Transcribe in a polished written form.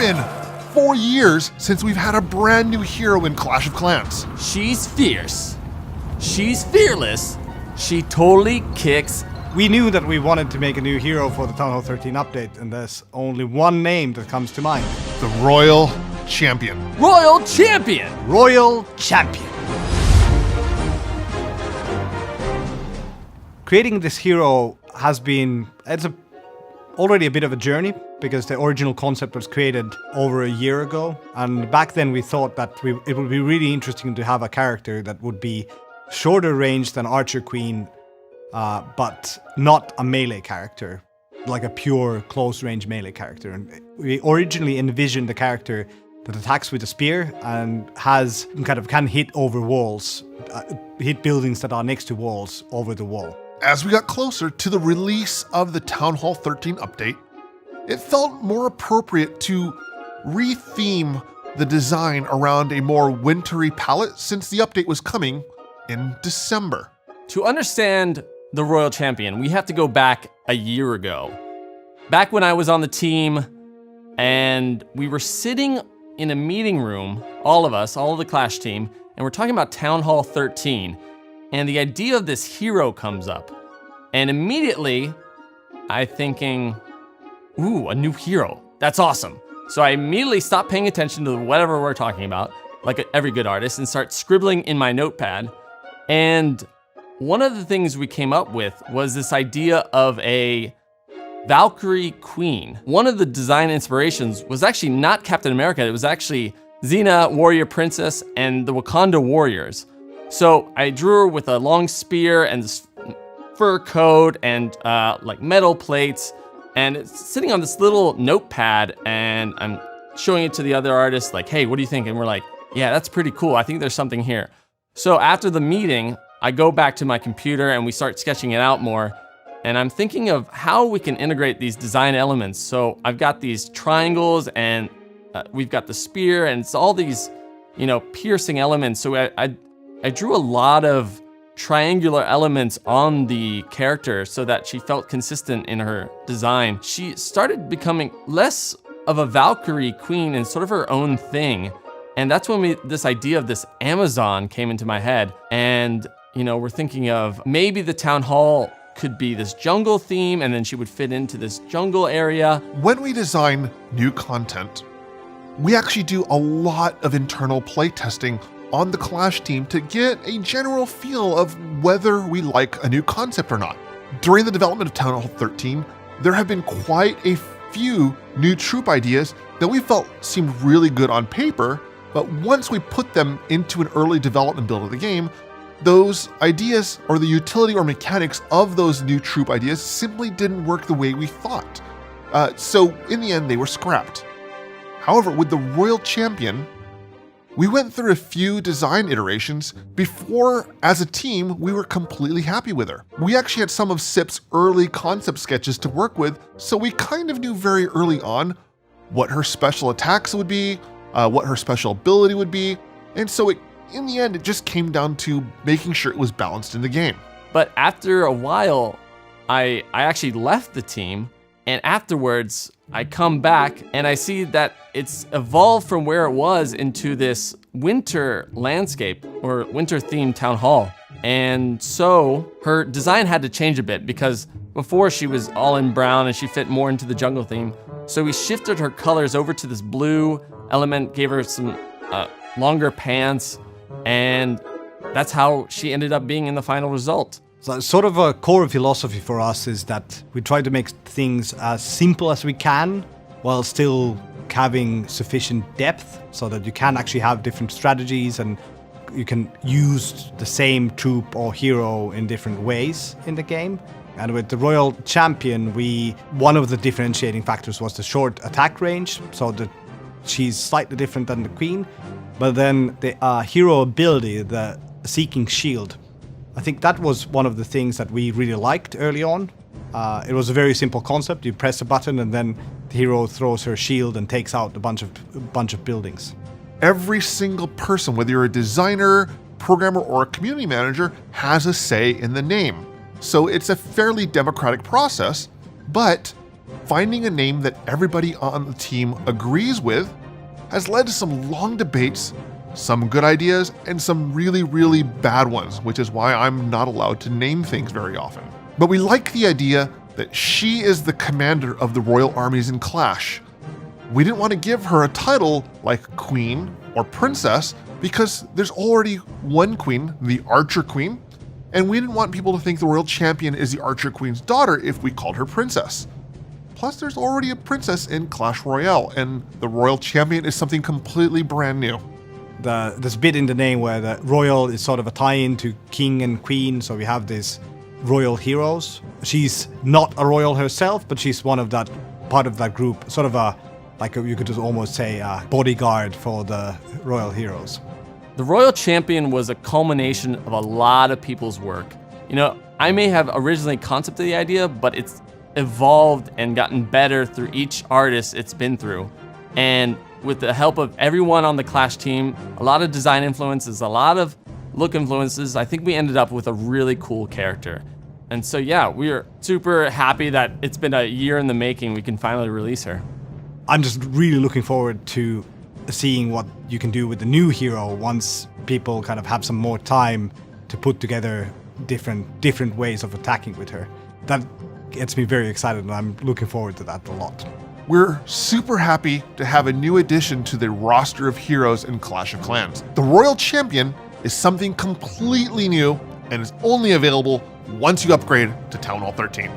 been 4 years since we've had a brand new hero in Clash of Clans. She's fierce. She's fearless. She totally kicks. We knew that we wanted to make a new hero for the Town Hall 13 update, and there's only one name that comes to mind. The Royal Champion. Royal Champion! Royal Champion. Creating this hero has been, already a bit of a journey, because the original concept was created over a year ago. And back then we thought that it would be really interesting to have a character that would be shorter range than Archer Queen, but not a melee character, like a pure close range melee character. And we originally envisioned a character that attacks with a spear and can hit over walls, hit buildings that are next to walls over the wall. As we got closer to the release of the Town Hall 13 update, it felt more appropriate to re-theme the design around a more wintry palette since the update was coming in December. To understand the Royal Champion, we have to go back a year ago. Back when I was on the team and we were sitting in a meeting room, all of the Clash team, and we're talking about Town Hall 13, and the idea of this hero comes up. And immediately, I'm thinking, ooh, a new hero. That's awesome. So I immediately stop paying attention to whatever we're talking about, like every good artist, and start scribbling in my notepad. And one of the things we came up with was this idea of a Valkyrie Queen. One of the design inspirations was actually not Captain America, it was actually Xena, Warrior Princess, and the Wakanda Warriors. So I drew her with a long spear and this fur coat and like metal plates, and it's sitting on this little notepad, and I'm showing it to the other artists like, hey, what do you think? And we're like, yeah, that's pretty cool. I think there's something here. So after the meeting, I go back to my computer and we start sketching it out more. And I'm thinking of how we can integrate these design elements. So I've got these triangles and we've got the spear and it's all these, piercing elements. So I drew a lot of triangular elements on the character so that she felt consistent in her design. She started becoming less of a Valkyrie Queen and sort of her own thing. And that's when this idea of this Amazon came into my head. And, we're thinking of maybe the town hall could be this jungle theme, and then she would fit into this jungle area. When we design new content, we actually do a lot of internal playtesting on the Clash team to get a general feel of whether we like a new concept or not. During the development of Town Hall 13, there have been quite a few new troop ideas that we felt seemed really good on paper, but once we put them into an early development build of the game, those ideas or the utility or mechanics of those new troop ideas simply didn't work the way we thought. So in the end, they were scrapped. However, with the Royal Champion, we went through a few design iterations before, as a team, we were completely happy with her. We actually had some of SIP's early concept sketches to work with, so we kind of knew very early on what her special attacks would be, what her special ability would be, and so in the end, it just came down to making sure it was balanced in the game. But after a while, I actually left the team, and afterwards, I come back and I see that it's evolved from where it was into this winter landscape or winter themed town hall. And so her design had to change a bit because before she was all in brown and she fit more into the jungle theme. So we shifted her colors over to this blue element, gave her some longer pants, and that's how she ended up being in the final result. So sort of a core philosophy for us is that we try to make things as simple as we can while still having sufficient depth so that you can actually have different strategies and you can use the same troop or hero in different ways in the game. And with the Royal Champion, one of the differentiating factors was the short attack range, so that she's slightly different than the Queen. But then the hero ability, the Seeking Shield, I think that was one of the things that we really liked early on. It was a very simple concept. You press a button and then the hero throws her shield and takes out a bunch of buildings. Every single person, whether you're a designer, programmer, or a community manager, has a say in the name. So it's a fairly democratic process, but finding a name that everybody on the team agrees with has led to some long debates, some good ideas, and some really, really bad ones, which is why I'm not allowed to name things very often. But we like the idea that she is the commander of the royal armies in Clash. We didn't want to give her a title like Queen or Princess because there's already one queen, the Archer Queen, and we didn't want people to think the royal champion is the Archer Queen's daughter if we called her Princess. Plus, there's already a princess in Clash Royale, and the royal champion is something completely brand new. There's a bit in the name where the royal is sort of a tie-in to king and queen, so we have these royal heroes. She's not a royal herself, but she's one of that part of that group, sort of you could just almost say a bodyguard for the royal heroes. The royal champion was a culmination of a lot of people's work. You know, I may have originally concepted the idea, but it's evolved and gotten better through each artist it's been through. And with the help of everyone on the Clash team, a lot of design influences, a lot of look influences, I think we ended up with a really cool character. And so yeah, we are super happy that it's been a year in the making. We can finally release her. I'm just really looking forward to seeing what you can do with the new hero once people kind of have some more time to put together different ways of attacking with her. That gets me very excited, and I'm looking forward to that a lot. We're super happy to have a new addition to the roster of heroes in Clash of Clans. The Royal Champion is something completely new and is only available once you upgrade to Town Hall 13.